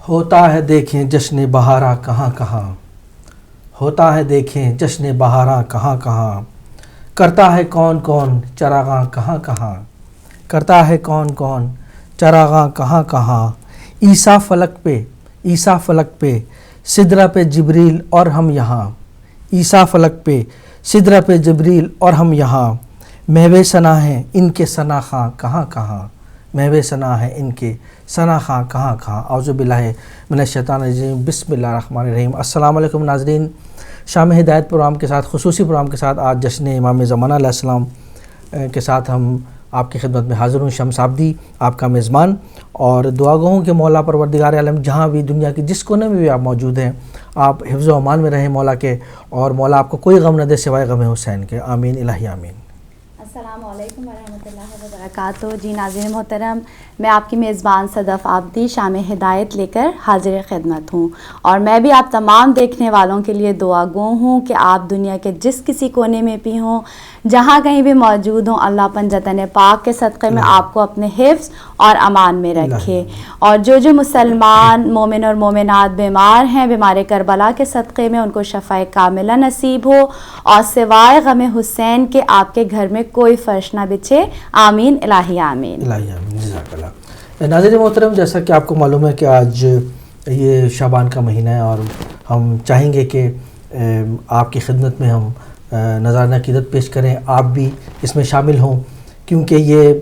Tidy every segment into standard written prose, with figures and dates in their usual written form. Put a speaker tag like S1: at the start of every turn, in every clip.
S1: ہوتا ہے دیکھیں جشن بہارا کہاں کہاں، ہوتا ہے دیکھیں جشن بہارا کہاں کہاں، کرتا ہے کون کون چراغاں کہاں کہاں، کرتا ہے کون کون چراغاں کہاں کہاں، عیسیٰ فلک پہ سدرہ پہ جبریل اور ہم یہاں، عیسیٰ فلک پہ سدرہ پہ جبریل اور ہم یہاں، محو ثنا ہیں ان کے ثنا خواں کہاں کہاں، محو ثنا ہے ان کے ثنا خواں کہاں کہاں۔ اعوذ باللہ من الشیطان الرجیم، بسم اللہ الرحمن الرحیم۔ السلام علیکم ناظرین، شام ہدایت پروگرام کے ساتھ، خصوصی پروگرام کے ساتھ آج جشن امام زمانہ علیہ السلام کے ساتھ ہم آپ کی خدمت میں حاضر ہوں۔ شمس عابدی آپ کا میزبان، اور دعا گو ہوں کہ مولا پروردگار عالم جہاں بھی دنیا کے جس کونے میں بھی آپ موجود ہیں، آپ حفظ و امان میں رہیں مولا کے، اور مولا آپ کو کوئی غم نہ دے سوائے غم حسین کے، آمین الہی آمین۔
S2: السلام علیکم ورحمۃ اللہ وبرکاتہ۔ جی ناظرین محترم، میں آپ کی میزبان صدف عابدی شام ہدایت لے کر حاضر خدمت ہوں، اور میں بھی آپ تمام دیکھنے والوں کے لیے دعا گو ہوں کہ آپ دنیا کے جس کسی کونے میں بھی ہوں، جہاں کہیں بھی موجود ہوں، اللہ پنجتن پاک کے صدقے میں آپ کو اپنے حفظ اور امان میں رکھے، اور جو مسلمان مومن اور مومنات بیمار ہیں، بیمار کربلا کے صدقے میں ان کو شفاء کاملہ نصیب ہو، اور سوائے غم حسین کے آپ کے گھر میں کوئی فرش نہ بچھے، آمین الہی آمین
S1: الہی آمین، جزاک اللہ۔ ناظرین محترم، جیسا کہ آپ کو معلوم ہے کہ آج یہ شعبان کا مہینہ ہے، اور ہم چاہیں گے کہ آپ کی خدمت میں ہم نذرانہ عقیدت پیش کریں، آپ بھی اس میں شامل ہوں، کیونکہ یہ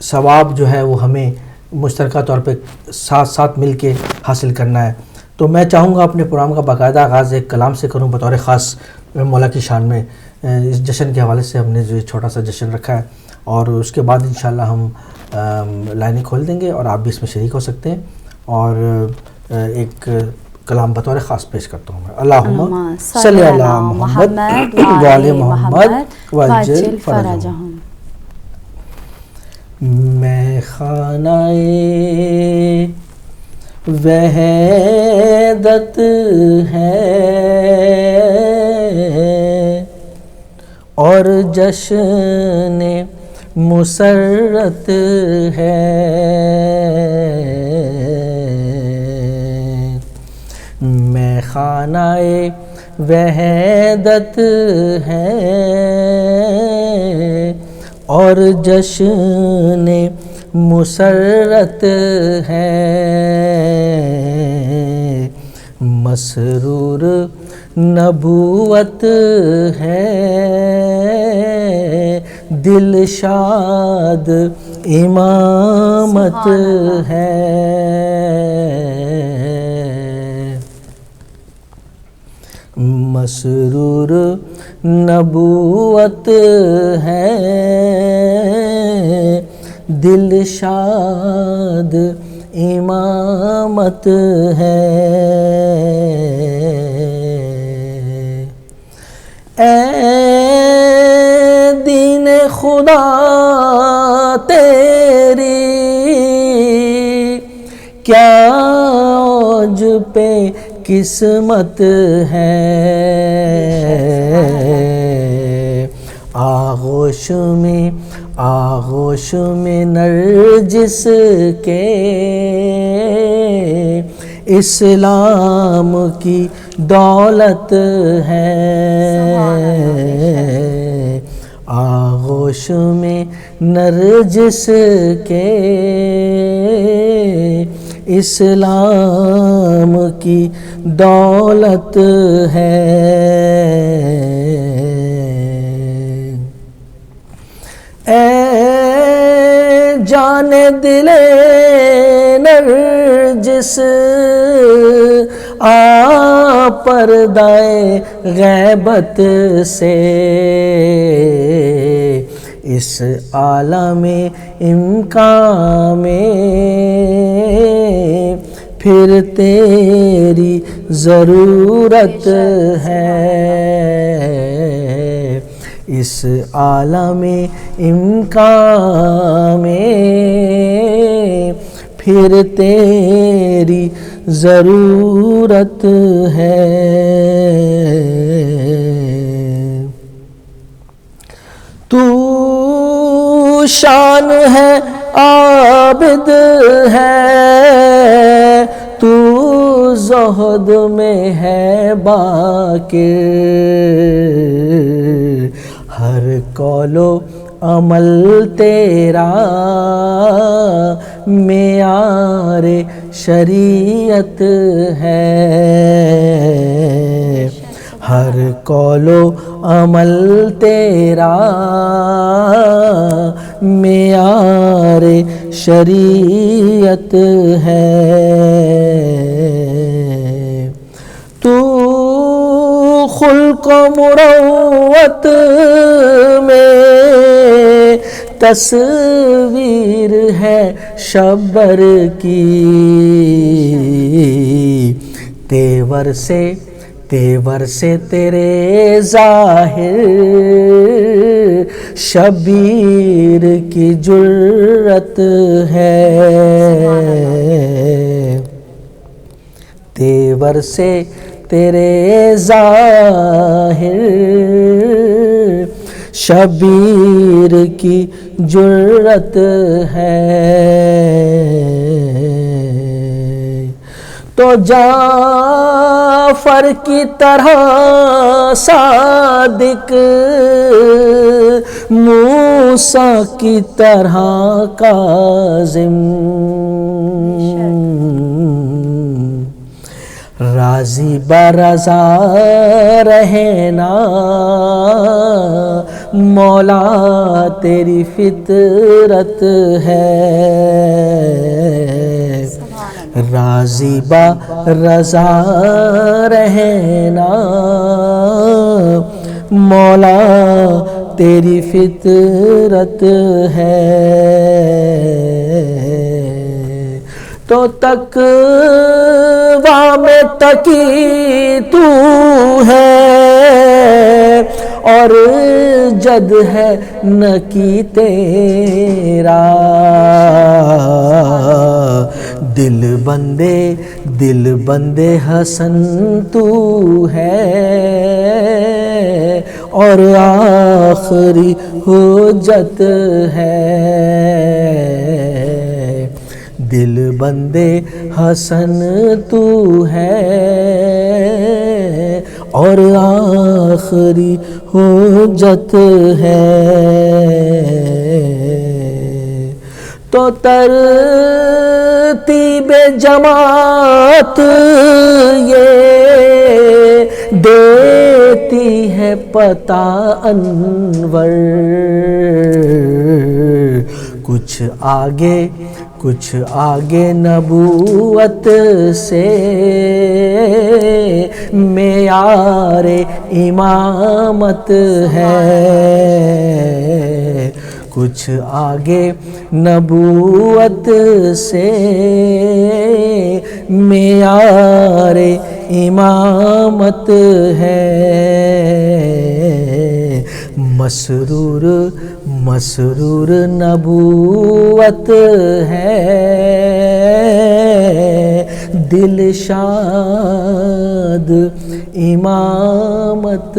S1: ثواب جو ہے وہ ہمیں مشترکہ طور پہ ساتھ ساتھ مل کے حاصل کرنا ہے۔ تو میں چاہوں گا اپنے پروگرام کا باقاعدہ آغاز ایک کلام سے کروں بطور خاص مولا کی شان میں، اس جشن کے حوالے سے ہم نے جو چھوٹا سا جشن رکھا ہے، اور اس کے بعد انشاءاللہ ہم لائنیں کھول دیں گے اور آپ بھی اس میں شریک ہو سکتے ہیں، اور ایک کلام بطور خاص پیش کرتا ہوں میں۔ اللہم صلی علی محمد وعلی محمد وعجل فرجہم۔ میں خانہ وحدت ہے اور جشن مسرت ہے، میں خانہ وحدت ہے اور جشن مسرت ہے، مسرور نبوت ہے، دل شاد امامت ہے، مسرور نبوت ہے، دل شاد امامت ہے، اے دین خدا تیری کیا اوج پہ قسمت ہے، آغوش میں نرجس کے اسلام کی دولت ہے، آغوش میں نرجس کے اسلام کی دولت ہے، اے جان دل نرجس آ پردائے غیبت سے، اس عالم امکان میں پھر تیری ضرورت ہے، اس عالم امکان میں پھر تیری ضرورت ہے، تو شان ہے عابد ہے، زہد میں ہے باقر، ہر قول و عمل تیرا معیار شریعت ہے، ہر قول و عمل تیرا معیار شریعت ہے، تو خلق و مروت میں تصویر ہے شبر کی، تیور سے تیرے ظاہر شبیر کی جرت ہے، تیور سے تیرے ظاہر شبیر کی جرت ہے، تو جعفر کی طرح صادق، موسیٰ کی طرح کاظم، راضی برضا رہنا مولا تیری فطرت ہے، راضی برضا رہنا مولا تیری فطرت ہے، تو تقویٰ میں تقی تو ہے اور جد ہے نکی تیرا، دل بندے حسن تو ہے اور آخری حجت ہے، دل بندے حسن تو ہے اور آخری حجت ہے، تو ترتیب جماعت یہ دیتی ہے پتہ انور، کچھ آگے نبوت سے معیار امامت ہے، کچھ آگے نبوت سے معیار امامت ہے، مسرور نبوت ہے، دل شاد امامت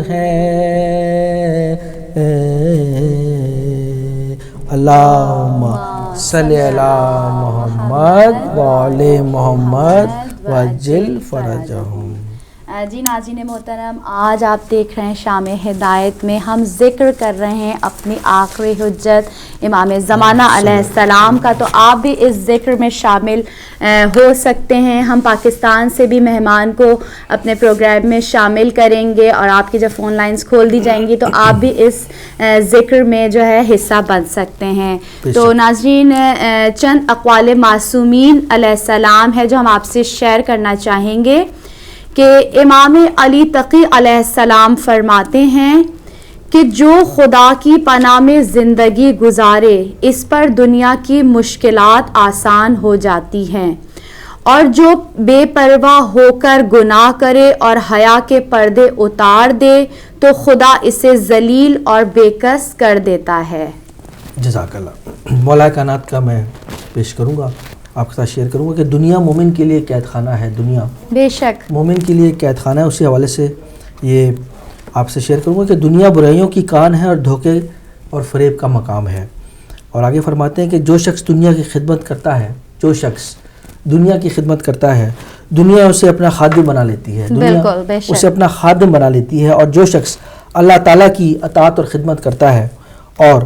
S1: ہے، اللہم صلی علی محمد وآل محمد وعجل فرجہم۔
S2: جی ناظرین محترم، آج آپ دیکھ رہے ہیں شام ہدایت میں ہم ذکر کر رہے ہیں اپنی آخری حجت امام زمانہ علیہ السلام کا، تو آپ بھی اس ذکر میں شامل ہو سکتے ہیں۔ ہم پاکستان سے بھی مہمان کو اپنے پروگرام میں شامل کریں گے اور آپ کی جب فون لائنز کھول دی جائیں گی تو آپ بھی اس ذکر میں جو ہے حصہ بن سکتے ہیں۔ تو ناظرین، چند اقوال معصومین علیہ السلام ہے جو ہم آپ سے شیئر کرنا چاہیں گے کہ امام علی تقی علیہ السلام فرماتے ہیں کہ جو خدا کی پناہ میں زندگی گزارے اس پر دنیا کی مشکلات آسان ہو جاتی ہیں، اور جو بے پرواہ ہو کر گناہ کرے اور حیا کے پردے اتار دے تو خدا اسے ذلیل اور بےکس کر دیتا ہے۔
S1: جزاک اللہ۔ مولا کائنات کا میں پیش کروں گا، آپ کے ساتھ شیئر کروں گا کہ دنیا مومن کے لیے قید خانہ ہے، دنیا
S2: بے شک
S1: مومن کے لیے قید خانہ ہے۔ اسی حوالے سے یہ آپ سے شیئر کروں گا کہ دنیا برائیوں کی کان ہے اور دھوکے اور فریب کا مقام ہے، اور آگے فرماتے ہیں کہ جو شخص دنیا کی خدمت کرتا ہے، جو شخص دنیا کی خدمت کرتا ہے دنیا اسے اپنا خادم بنا لیتی ہے، دنیا
S2: بالکل، بے شک۔
S1: اسے اپنا خادم بنا لیتی ہے، اور جو شخص اللہ تعالیٰ کی اطاعت اور خدمت کرتا ہے اور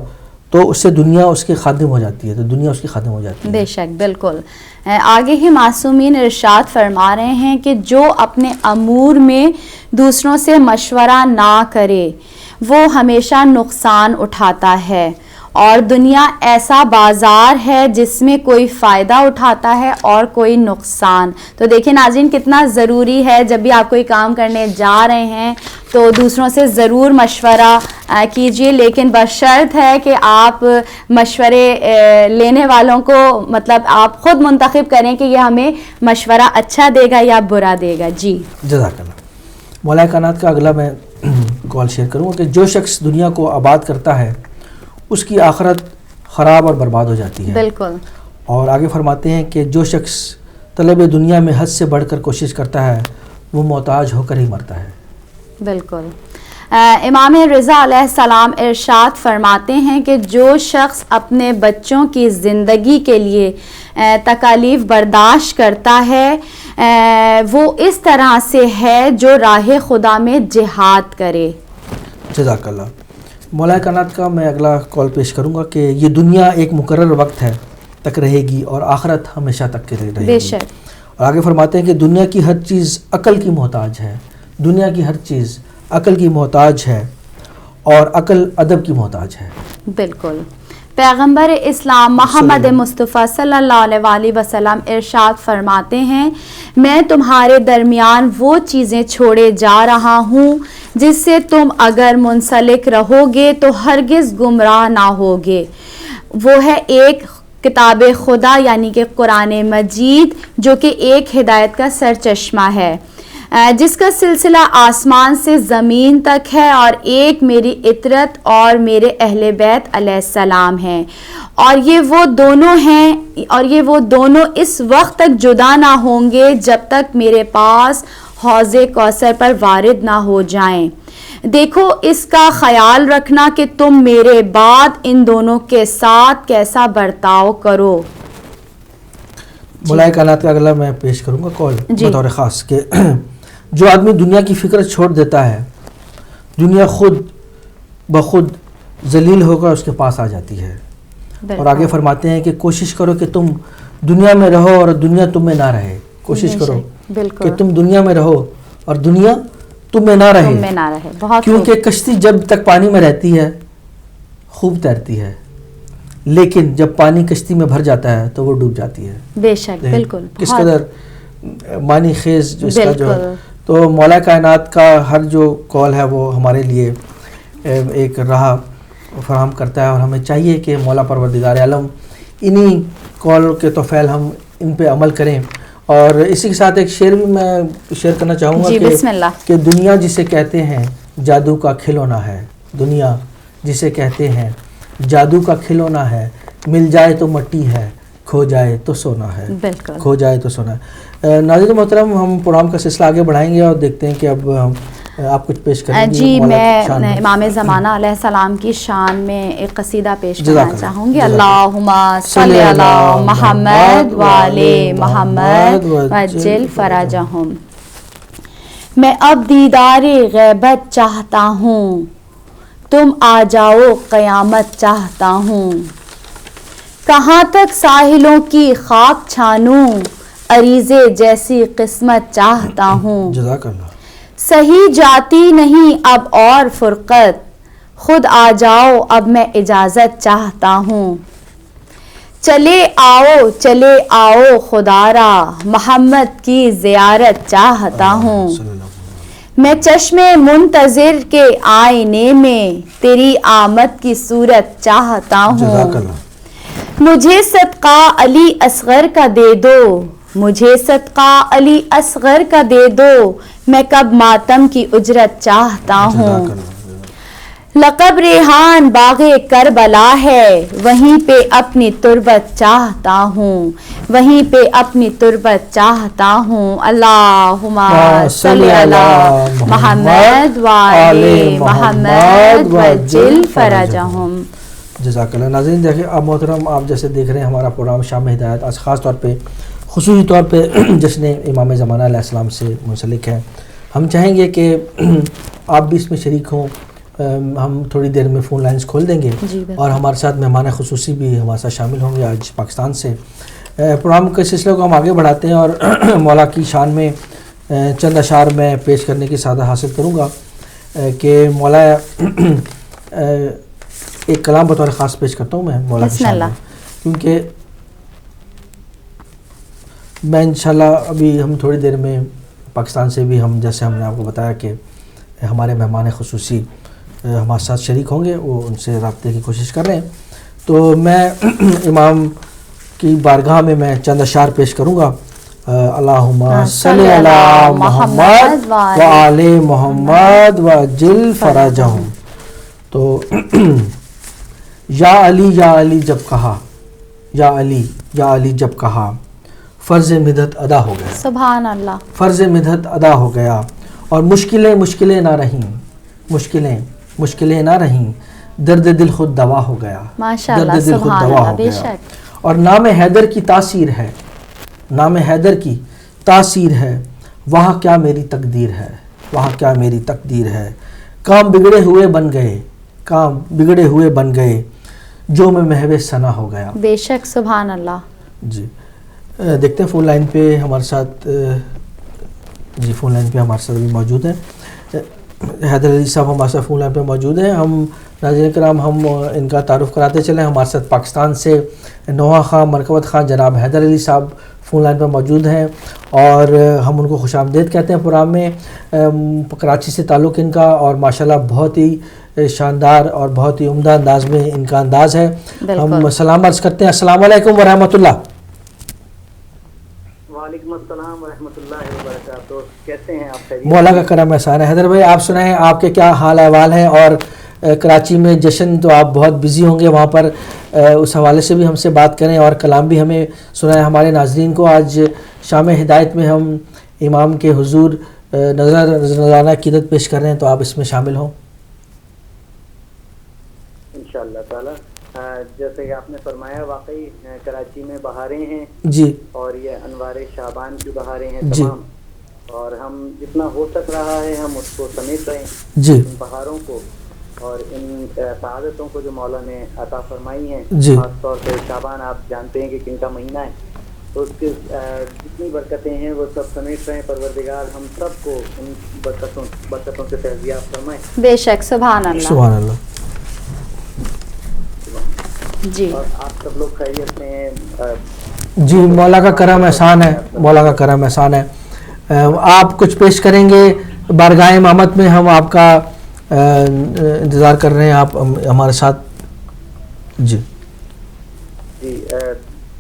S1: تو اس سے دنیا اس کے خادم ہو جاتی ہے، تو دنیا اس کی خادم ہو جاتی ہے۔
S2: بے شک، بالکل۔ آگے ہی معصومین ارشاد فرما رہے ہیں کہ جو اپنے امور میں دوسروں سے مشورہ نہ کرے وہ ہمیشہ نقصان اٹھاتا ہے، اور دنیا ایسا بازار ہے جس میں کوئی فائدہ اٹھاتا ہے اور کوئی نقصان۔ تو دیکھیں ناظرین، کتنا ضروری ہے جب بھی آپ کوئی کام کرنے جا رہے ہیں تو دوسروں سے ضرور مشورہ کیجئے، لیکن بشرط ہے کہ آپ مشورے لینے والوں کو مطلب آپ خود منتخب کریں کہ یہ ہمیں مشورہ اچھا دے گا یا برا دے گا۔ جی
S1: جزاک اللہ۔ مولا کائنات کا اگلا میں کال شیئر کروں گا کہ جو شخص دنیا کو آباد کرتا ہے اس کی آخرت خراب اور برباد ہو جاتی ہے۔
S2: بالکل۔
S1: اور آگے فرماتے ہیں کہ جو شخص طلب دنیا میں حد سے بڑھ کر کوشش کرتا ہے وہ محتاج ہو کر ہی مرتا ہے۔
S2: بالکل۔ امام رضا علیہ السلام ارشاد فرماتے ہیں کہ جو شخص اپنے بچوں کی زندگی کے لیے تکالیف برداشت کرتا ہے وہ اس طرح سے ہے جو راہ خدا میں جہاد کرے۔
S1: جزاک اللہ۔ مولا کائنات کا میں اگلا کال پیش کروں گا کہ یہ دنیا ایک مقرر وقت ہے تک رہے گی اور آخرت ہمیشہ تک کے رہے گی۔
S2: بے شک۔
S1: اور آگے فرماتے ہیں کہ دنیا کی ہر چیز عقل کی محتاج ہے، دنیا کی ہر چیز عقل کی محتاج ہے اور عقل ادب کی محتاج ہے۔
S2: بالکل۔ پیغمبر اسلام محمد مصطفیٰ صلی اللہ علیہ وآلہ وسلم ارشاد فرماتے ہیں میں تمہارے درمیان وہ چیزیں چھوڑے جا رہا ہوں جس سے تم اگر منسلک رہو گے تو ہرگز گمراہ نہ ہوگے۔ وہ ہے ایک کتاب خدا یعنی کہ قرآن مجید، جو کہ ایک ہدایت کا سرچشمہ ہے جس کا سلسلہ آسمان سے زمین تک ہے، اور ایک میری اطرت اور میرے اہل بیت علیہ السلام ہیں، اور یہ وہ دونوں اس وقت تک جدا نہ ہوں گے جب تک میرے پاس حوض کوثر پر وارد نہ ہو جائیں۔ دیکھو اس کا خیال رکھنا کہ تم میرے بعد ان دونوں کے ساتھ کیسا برتاؤ کرو۔
S1: مولا کائنات کا اگلا میں پیش کروں گا کال بطور خاص کہ جو آدمی دنیا کی فکر چھوڑ دیتا ہے دنیا خود بخود ذلیل ہو کر اس کے پاس آ جاتی ہے۔ اور آگے فرماتے ہیں کہ کوشش کرو کہ تم دنیا میں رہو اور دنیا تم میں نہ رہے۔ کوشش کرو کہ تم دنیا میں رہو اور دنیا تم میں نہ رہے، کیونکہ کشتی جب تک پانی میں رہتی ہے خوب تیرتی ہے، لیکن جب پانی کشتی میں بھر جاتا ہے تو وہ ڈوب جاتی ہے۔
S2: بے شک، بالکل۔
S1: کس قدر معنی خیز جو اس کا جو ہے۔ تو مولا کائنات کا ہر جو کال ہے وہ ہمارے لیے ایک راہ فراہم کرتا ہے، اور ہمیں چاہیے کہ مولا پروردگار عالم انہی کال کے توفیل ہم ان پہ عمل کریں۔ اور اسی کے ساتھ ایک شعر بھی میں شیئر کرنا چاہوں گا کہ دنیا جسے کہتے ہیں جادو کا کھلونا ہے، دنیا جسے کہتے ہیں جادو کا کھلونا ہے، مل جائے تو مٹی ہے، کھو جائے تو سونا ہے، کھو جائے تو سونا ہے۔ ناظرین محترم، ہم پروگرام کا سلسلہ آگے بڑھائیں گے اور دیکھتے ہیں کہ اب آپ کچھ پیش کریں گے۔
S2: جی، میں امام زمانہ علیہ السلام کی شان میں ایک قصیدہ پیش کرنا چاہوں گی۔ اللہم صلی علی محمد وآلِ محمد وعجل فرجہم۔ میں اب دیدار غیبت چاہتا ہوں، تم آ جاؤ قیامت چاہتا ہوں، کہاں تک ساحلوں کی خاک چھانوں، عریضے جیسی قسمت چاہتا ہوں۔
S1: جزاک اللہ۔
S2: صحیح جاتی نہیں اب اور فرقت، خود آ جاؤ اب میں اجازت چاہتا ہوں۔ چلے آؤ خدارا، محمد کی زیارت چاہتا ہوں۔ میں چشم منتظر کے آئینے میں تیری آمد کی صورت چاہتا ہوں۔ مجھے صدقہ علی اصغر کا دے دو، مجھے صدقہ علی اصغر کا دے دو، میں کب ماتم کی اجرت چاہتا ہوں۔ لقب ریحان باغ کربلا ہے، وہیں پہ اپنی تربت چاہتا ہوں، وہیں پہ اپنی تربت چاہتا ہوں۔ اللہم صلی علی محمد وآلِ محمد وعجل فرجہم۔
S1: جزاک اللہ۔ ناظرین دیکھیں اب محترم، آپ جیسے دیکھ رہے ہیں ہمارا پروگرام شام ہدایت آج خاص طور پہ خصوصی طور پہ جشن امام زمانہ علیہ السلام سے منسلک ہے. ہم چاہیں گے کہ آپ بھی اس میں شریک ہوں. ہم تھوڑی دیر میں فون لائنز کھول دیں گے اور ہمارے ساتھ مہمان خصوصی بھی ہمارے ساتھ شامل ہوں گے آج پاکستان سے. پروگرام کے سلسلے کو ہم آگے بڑھاتے ہیں اور مولا کی شان میں چند اشعار میں پیش کرنے کی سعادت حاصل کروں گا کہ مولا ایک کلام بطور خاص پیش کرتا ہوں میں مولا کی شان میں, کیونکہ میں انشاءاللہ ابھی ہم تھوڑی دیر میں پاکستان سے بھی ہم جیسے ہم نے آپ کو بتایا کہ ہمارے مہمان خصوصی ہمارے ساتھ شریک ہوں گے, وہ ان سے رابطے کی کوشش کر رہے ہیں. تو میں امام کی بارگاہ میں چند اشعار پیش کروں گا. اللہم صلی علی محمد و آل محمد وعجل فرجہم. تو یا علی جب کہا, یا علی جب کہا, فرض مدحت ادا ہو گیا.
S2: سبحان اللہ.
S1: فرض مدحت ادا ہو گیا اور مشکلیں نہ رہیں, مشکلیں نہ رہیں, درد دل خود دوا ہو گیا.
S2: ماشاءاللہ, سبحان اللہ, بے شک.
S1: اور نام حیدر کی تاثیر ہے, نام حیدر کی تاثیر ہے, وہاں کیا میری تقدیر ہے, وہاں کیا میری تقدیر ہے. کام بگڑے ہوئے بن گئے, کام بگڑے ہوئے بن گئے, جو میں محو ثنا ہو گیا.
S2: بے شک, سبحان اللہ.
S1: جی دیکھتے ہیں فون لائن پہ ہمارے ساتھ, جی فون لائن پہ ہمارے ساتھ بھی موجود ہیں حیدر علی صاحب, ہمارے ساتھ فون لائن پہ موجود ہیں. ہم ناظرین کرام ہم ان کا تعارف کراتے چلیں. ہمارے ساتھ پاکستان سے نوحہ خان, مرکبت خان, جناب حیدر علی صاحب فون لائن پہ موجود ہیں اور ہم ان کو خوش آمدید کہتے ہیں پروگرام میں. کراچی سے تعلق ان کا اور ماشاءاللہ بہت ہی شاندار اور بہت ہی عمدہ انداز میں ان کا انداز ہے. ہم سلام عرض کرتے ہیں. السلام علیکم ورحمۃ اللہ.
S3: وعلیکم السلام ورحمۃ اللہ وبرکاتہ. کیسے ہیں آپ؟ خیریت؟
S1: مولا کا کرم احسان ہے. حیدر بھائی آپ سنائیں, آپ کے کیا حال احوال ہیں؟ اور کراچی میں جشن تو آپ بہت بزی ہوں گے وہاں پر, اس حوالے سے بھی ہم سے بات کریں اور کلام بھی ہمیں سنائیں ہمارے ناظرین کو. آج شام ہدایت میں ہم امام کے حضور نذرانہ عقیدت پیش کر رہے ہیں, تو آپ اس میں شامل ہوں
S3: انشاءاللہ تعالی. جیسے کہ آپ نے فرمایا, واقعی کراچی میں بہاریں ہیں
S1: جی,
S3: اور یہ انوار شعبان کی بہاریں ہیں
S1: جی,
S3: تمام, اور ہم جتنا ہو سک رہا ہے ہم اس کو سمیٹ رہے ہیں
S1: جی,
S3: ان بہاروں کو اور ان سعادتوں کو جو مولا نے عطا فرمائی ہیں.
S1: جی,
S3: خاص طور پہ شعبان آپ جانتے ہیں کہ کن کا مہینہ ہے, تو اس کی جتنی برکتیں ہیں وہ سب سمیٹ رہے ہیں. پروردگار ہم سب کو ان برکتوں سے فیضیاب فرمائے.
S2: بے شک, سبحان اللہ,
S1: سبحان اللہ.
S2: جی,
S3: اور آپ سب لوگ خیریت سے ہیں؟
S1: جی مولا کا کرم احسان ہے, مولا کا کرم احسان ہے. آپ کچھ پیش کریں گے بارگاہ امامت میں؟ ہم آپ کا انتظار کر رہے ہیں, آپ ہمارے ساتھ. جی
S3: جی,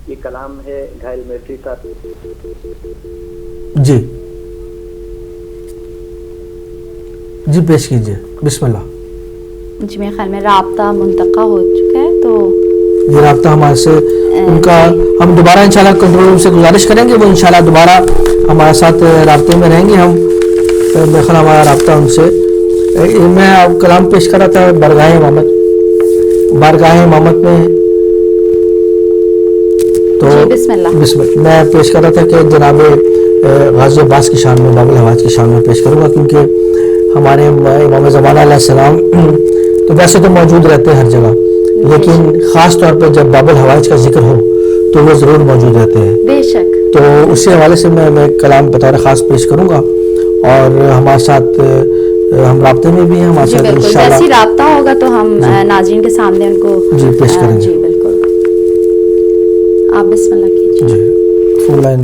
S3: یہ کلام ہے گھائل میٹری کا.
S1: جی جی پیش کیجئے, بسم اللہ.
S2: جی میرے خیال میں رابطہ منتقل ہو چکا ہے, تو
S1: یہ رابطہ ہمارے سے ان کا ہم دوبارہ انشاءاللہ کنٹرول روم سے گزارش کریں گے, وہ انشاءاللہ دوبارہ ہمارے ساتھ رابطے میں رہیں گے. ہم میرے خیال ہمارا رابطہ ان سے, میں کلام پیش کر رہا تھا بارگاہ امامت میں, تو
S2: بسم اللہ.
S1: بسم اللہ. میں پیش کر رہا تھا کہ جناب غازی عباس کی شان میں, باب الحوائج کی شان میں پیش کروں گا, کیونکہ ہمارے امام زمانہ علیہ السلام تو ویسے تو موجود رہتے ہیں ہر جگہ, لیکن خاص طور پہ جب باب الحوائج کا ذکر ہو تو وہ ضرور موجود رہتے ہیں.
S2: بے شک.
S1: تو اسی حوالے سے میں کلام بطور خاص پیش کروں گا اور ہمارے ساتھ ہم رابطے میں بھی ہیں ہمارے ساتھ انشاءاللہ.
S2: جیسی رابطہ ہوگا تو ہم ناظرین کے سامنے ان کو
S1: جی پیش کریں گے.
S2: جی بالکل, آپ بسم اللہ کیجیے.
S1: جی فون لائن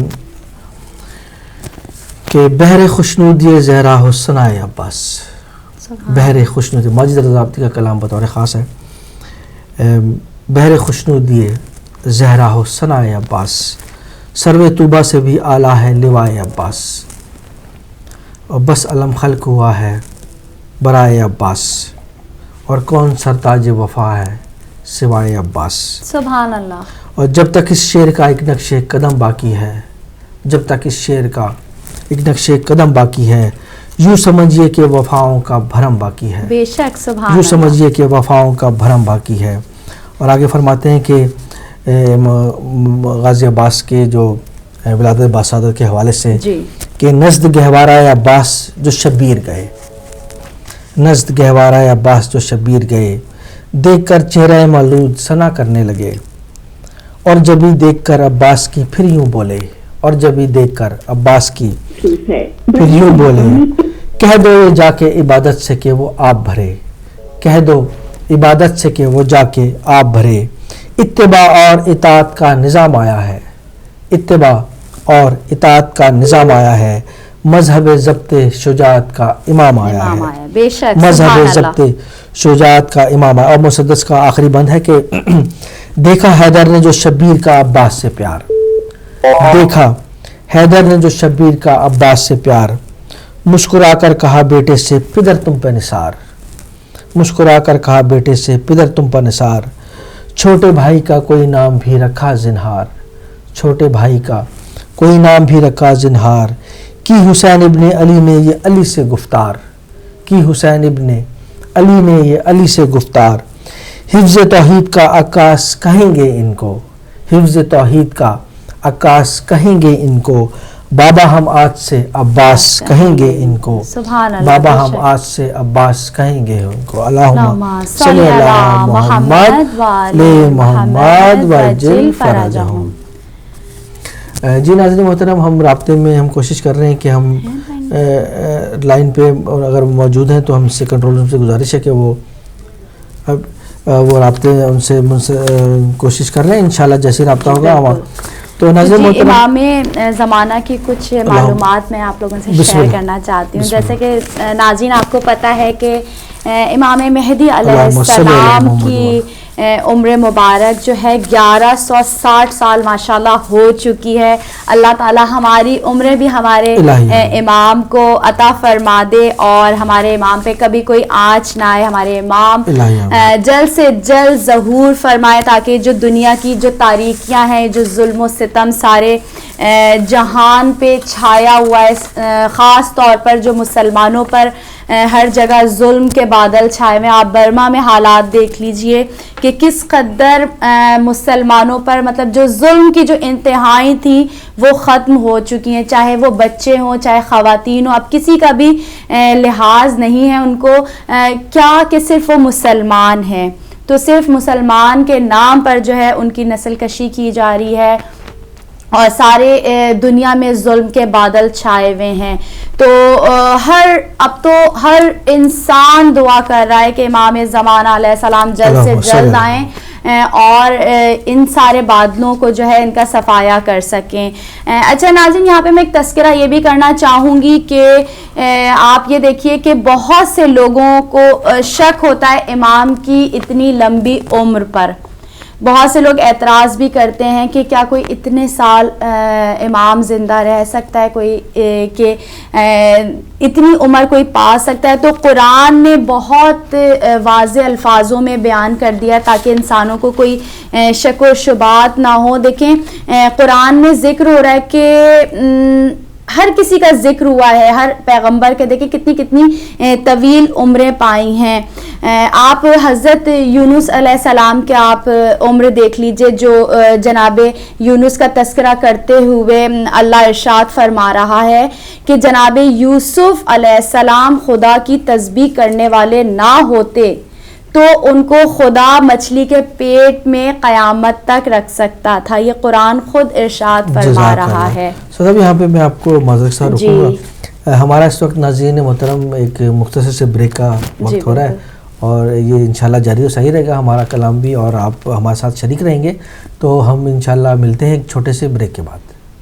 S1: کہ بحر خوشنودی زہرا ہو ثنائے عباس. بحر خوشنودی ماجد رضا عابدی کا کلام بطور خاص ہے. بحر خوشنودی زہرا ہو ثنائے عباس, سرو طوبہ سے بھی اعلیٰ ہے لوائے عباس, اور بس علم خلق ہوا ہے برائے عباس, اور کون سرتاج وفا ہے سوائے عباس.
S2: سبحان اللہ.
S1: اور جب تک اس شعر کا ایک نقش قدم باقی ہے, جب تک اس شعر کا ایک نقش قدم باقی ہے, یوں سمجھیے کہ وفاؤں کا بھرم باقی ہے.
S2: بے شک, سبحان
S1: یوں
S2: اللہ.
S1: سمجھیے کہ وفاؤں کا بھرم باقی ہے. اور آگے فرماتے ہیں کہ غازی عباس کے جو ولادت باسعادت کے حوالے سے
S2: جی
S1: کہ نزد گہوارہ عباس جو شبیر گئے، نزد گہوارہ عباس جو شبیر گئے، دیکھ کر چہرہ مولود ثنا کرنے لگے، اور جبھی دیکھ کر عباس کی پھر یوں بولے، اور جبھی دیکھ کر عباس کی پھر یوں بولے، کہہ دو یہ جا کے عبادت سے کہ وہ آپ بھرے، کہہ دو عبادت سے کہ وہ جا کے آپ بھرے، اتباع اور اطاعت کا نظام آیا ہے، اتباع اور اطاعت کا نظام آیا ہے، مذہب ضبط شجاعت کا امام آیا
S2: امام
S1: ہے،
S2: آیا، بے شک،
S1: مذہب
S2: سبحان اللہ۔
S1: ضبط شجاعت کا امام آیا۔ اور مسدس کا آخری بند ہے کہ دیکھا حیدر نے جو شبیر کا عباس سے پیار، دیکھا حیدر نے جو شبیر کا عباس سے پیار، مسکرا کر کہا بیٹے سے پدر تم پہ نثار، مسکرا کر کہا بیٹے سے پدر تم پر نثار، چھوٹے بھائی کا کوئی نام بھی رکھا زنہار، چھوٹے بھائی کا کوئی نام بھی رکھا زنہار، کی حسین ابن علی نے یہ علی سے گفتار، کی حسین ابن علی نے یہ علی سے گفتار، حفظ توحید کا عکاس کہیں گے ان کو، حفظ توحید کا عکاس کہیں گے ان کو، بابا ہم آج سے عباس کہیں گے ان کو،
S2: سبحان اللہ،
S1: بابا
S2: بے
S1: ہم
S2: شک۔
S1: آج سے عباس کہیں گے ان کو۔
S2: اللہم
S1: اللہم
S2: صلی
S1: صلی
S2: علی
S1: علی محمد
S2: وآلِ
S1: محمد
S2: وجل
S1: وجل
S2: فرجہم۔
S1: جی ناظرین محترم، ہم رابطے میں ہم کوشش کر رہے ہیں کہ ہم لائن پہ اگر موجود ہیں تو ہم سے کنٹرول روم سے گزارش ہے کہ وہ رابطے ان سے کوشش کر رہے ہیں، انشاءاللہ جیسے رابطہ ہوگا ہم تو ناظرین
S2: جی،
S1: محترم
S2: امام زمانہ کی کچھ معلومات میں آپ لوگوں سے
S1: بسم
S2: شیئر
S1: اللہ۔
S2: کرنا چاہتی ہوں۔
S1: بسم
S2: جیسے کہ ناظرین آپ کو پتہ ہے کہ امام مہدی علیہ
S1: اللہم صلی علی
S2: السلام
S1: محمد
S2: کی عمر مبارک جو ہے 1160 سال ماشاءاللہ ہو چکی ہے۔ اللہ تعالی ہماری عمریں بھی ہمارے
S1: الہی
S2: امام کو عطا فرما دے اور ہمارے امام پہ کبھی کوئی آنچ نہ آئے، ہمارے امام
S1: الہی
S2: جلد سے جلد ظہور فرمائے تاکہ جو دنیا کی جو تاریکیاں ہیں، جو ظلم و ستم سارے جہان پہ چھایا ہوا ہے، خاص طور پر جو مسلمانوں پر ہر جگہ ظلم کے بادل چھائے ہوئے۔ آپ برما میں حالات دیکھ لیجئے کہ کس قدر مسلمانوں پر مطلب جو ظلم کی جو انتہائی تھی وہ ختم ہو چکی ہیں، چاہے وہ بچے ہوں چاہے خواتین ہوں، اب کسی کا بھی لحاظ نہیں ہے ان کو، کیا کہ صرف وہ مسلمان ہیں، تو صرف مسلمان کے نام پر جو ہے ان کی نسل کشی کی جا رہی ہے اور سارے دنیا میں ظلم کے بادل چھائے ہوئے ہیں۔ تو اب تو ہر انسان دعا کر رہا ہے کہ امام زمانہ علیہ السلام جلد سے جلد آئیں اور ان سارے بادلوں کو جو ہے ان کا صفایا کر سکیں۔ اچھا ناظرین، یہاں پہ میں ایک تذکرہ یہ بھی کرنا چاہوں گی کہ آپ یہ دیکھیے کہ بہت سے لوگوں کو شک ہوتا ہے امام کی اتنی لمبی عمر پر، بہت سے لوگ اعتراض بھی کرتے ہیں کہ کیا کوئی اتنے سال امام زندہ رہ سکتا ہے، کوئی کہ اتنی عمر کوئی پا سکتا ہے؟ تو قرآن نے بہت واضح الفاظوں میں بیان کر دیا تاکہ انسانوں کو کوئی شک و شبہات نہ ہو۔ دیکھیں قرآن میں ذکر ہو رہا ہے کہ ہر کسی کا ذکر ہوا ہے، ہر پیغمبر کے دیکھیں کتنی طویل عمریں پائی ہیں۔ آپ حضرت یونس علیہ السلام کے آپ عمر دیکھ لیجئے، جو جناب یونس کا تذکرہ کرتے ہوئے اللہ ارشاد فرما رہا ہے کہ جناب یوسف علیہ السلام خدا کی تسبیح کرنے والے نہ ہوتے تو ان کو خدا مچھلی کے پیٹ میں قیامت تک رکھ سکتا تھا، یہ قرآن خود ارشاد فرما رہا ہے۔
S1: صاحب یہاں پہ میں آپ کو معذرت سے رکوں گا، ہمارا اس وقت ناظرین محترم ایک مختصر سے بریک کا وقت ہو رہا ہے اور یہ انشاءاللہ جاری و صحیح رہے گا ہمارا کلام بھی، اور آپ ہمارے ساتھ شریک رہیں گے، تو ہم انشاءاللہ ملتے ہیں ایک چھوٹے سے بریک کے بعد۔